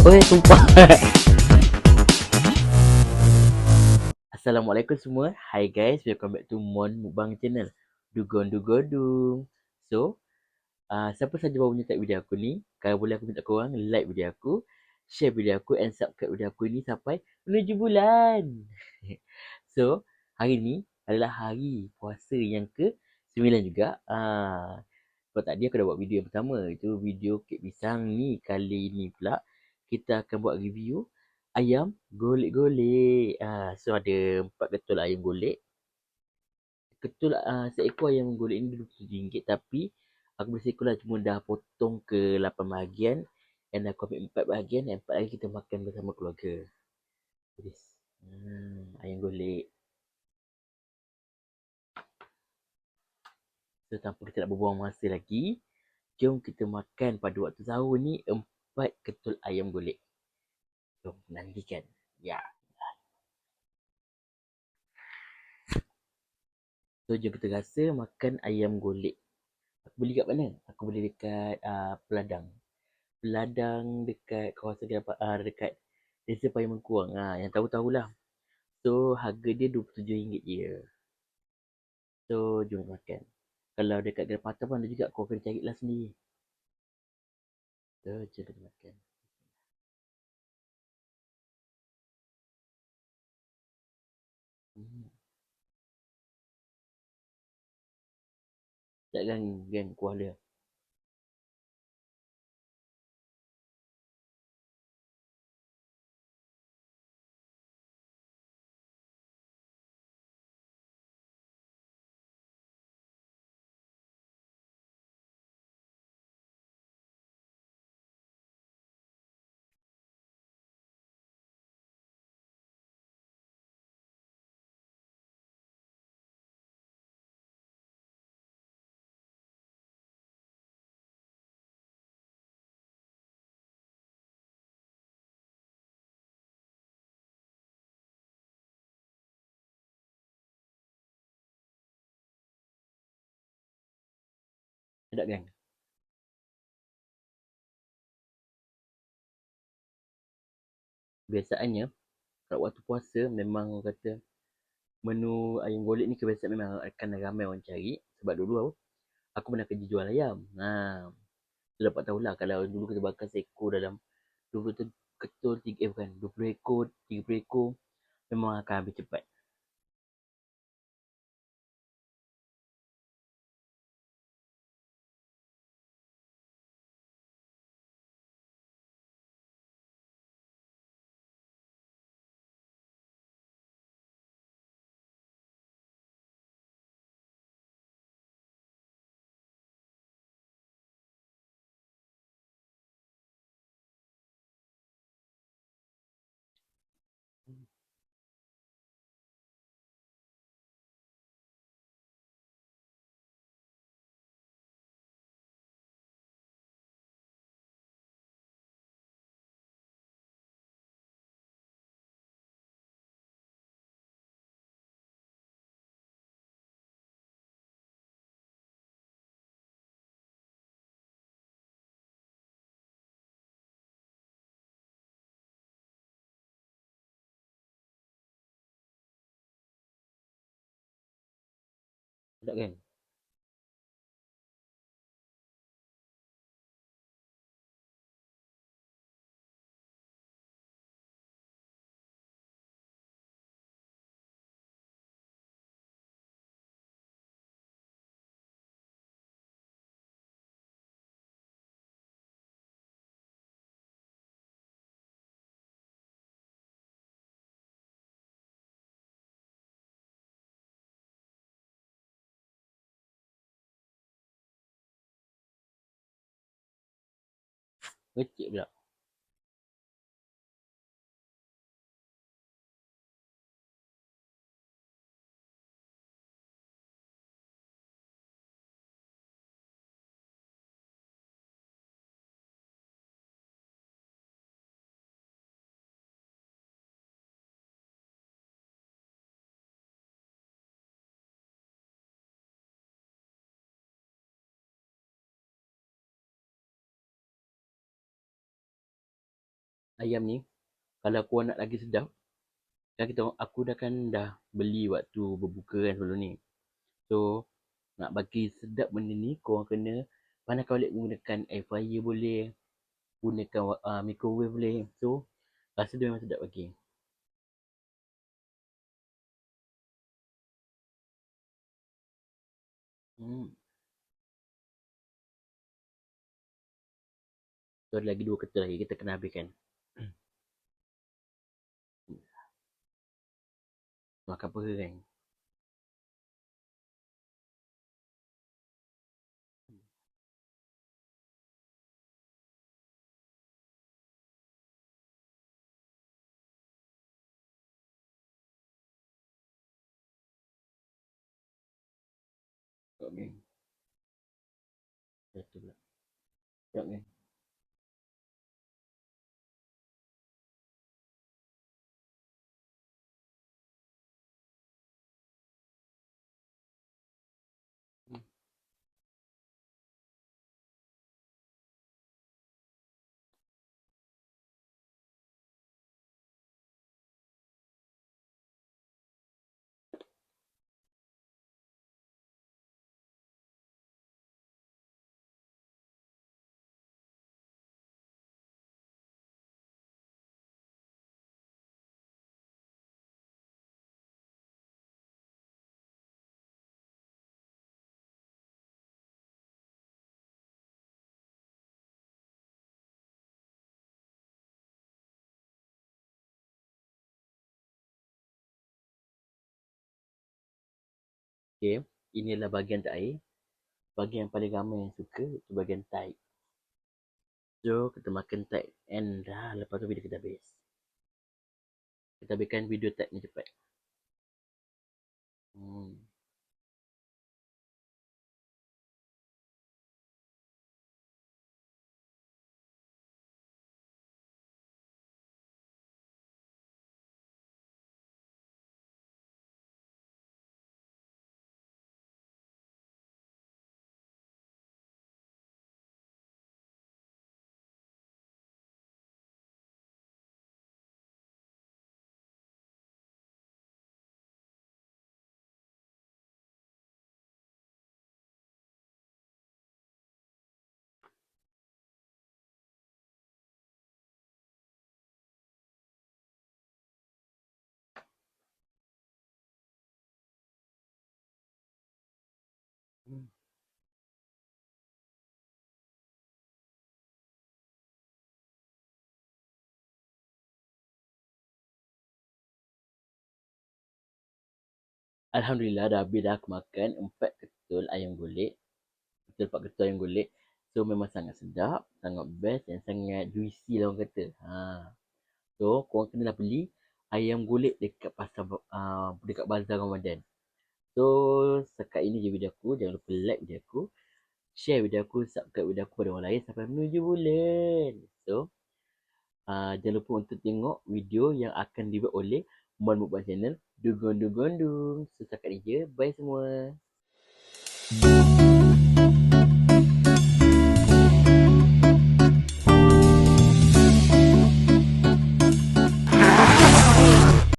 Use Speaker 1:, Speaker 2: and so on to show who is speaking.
Speaker 1: Oi, sumpah. Assalamualaikum semua. Hi guys, welcome back to Mon Mukbang Channel. Dugon dugodung. So, siapa saja baru menyertai video aku ni, kalau boleh aku minta korang like video aku, share video aku and subscribe video aku ni sampai menuju bulan. So, hari ni adalah hari puasa yang ke-9 juga. Sebab tadi aku dah buat video yang pertama, itu video kek pisang ni. Kali ni pula kita akan buat review ayam golek-golek. So ada 4 ketul ayam golek. Ketul seekor ayam golek ni RM27, tapi aku bersyukur lah cuma dah potong ke 8 bahagian dan aku ambil 4 bahagian dan 4 lagi kita makan bersama keluarga. Yes. Ayam golek. So tanpa kita nak berbuang masa lagi, jom kita makan pada waktu sahur ni 4 ketul ayam golek. Jom nantikan. Ya. So jom kita rasa makan ayam golek. Aku beli kat mana? Aku beli dekat Peladang. Peladang dekat kawasan dekat Desa Payung Mengkuang. Yang tahu-tahulah. So harga dia RM27 je. So jom makan. Kalau dekat Gerai Patah pun ada juga. Kau kena carilah sendiri. So jom kita makan. Tak gang kuah dia. Sedap kan? Biasaannya kat waktu puasa memang orang kata menu ayam golek ni kebiasaan memang akan ramai orang cari. Sebab dulu aku pernah kerja jual ayam. So dapat tahulah kalau dulu kita bakar seekor dalam 20 ketul, 20 ekor, 30 ekor memang akan habis cepat. Sedap kan? Kecil pula. ayam ni, kalau korang nak lagi sedap, kan aku dah beli waktu berbuka kan sebelum ni. So, nak bagi sedap benda ni, korang kena panaskan balik menggunakan air fryer boleh, gunakan microwave boleh. So, rasa dia memang sedap lagi. Hmm. So, ada lagi 2 ketul lagi, kita kena habiskan. Makan apa kan? Tengok geng. Jatuh pula. Tengok geng. Okay. Inilah bahagian terakhir. Bahagian yang paling ramai yang suka, itu bahagian tight. So, kita makan tight. And dah, lepas tu video kita habis. Kita habiskan video tight ni cepat. Hmm. Hmm. Alhamdulillah dah habis dah aku makan 4 ketul ayam golek. Ketul 4 ketul ayam golek. So memang sangat sedap, sangat best dan sangat juicy lah orang kata. So korang kena lah beli ayam golek dekat pasar dekat bazar Ramadan. So sekat ini je video aku. Jangan lupa like video aku, share video aku, subscribe video aku pada orang lain sampai menuju bulan. So jangan lupa untuk tengok video yang akan dibuat oleh Mon Mukbang Channel. Dugong. So setakat ni je. Bye semua.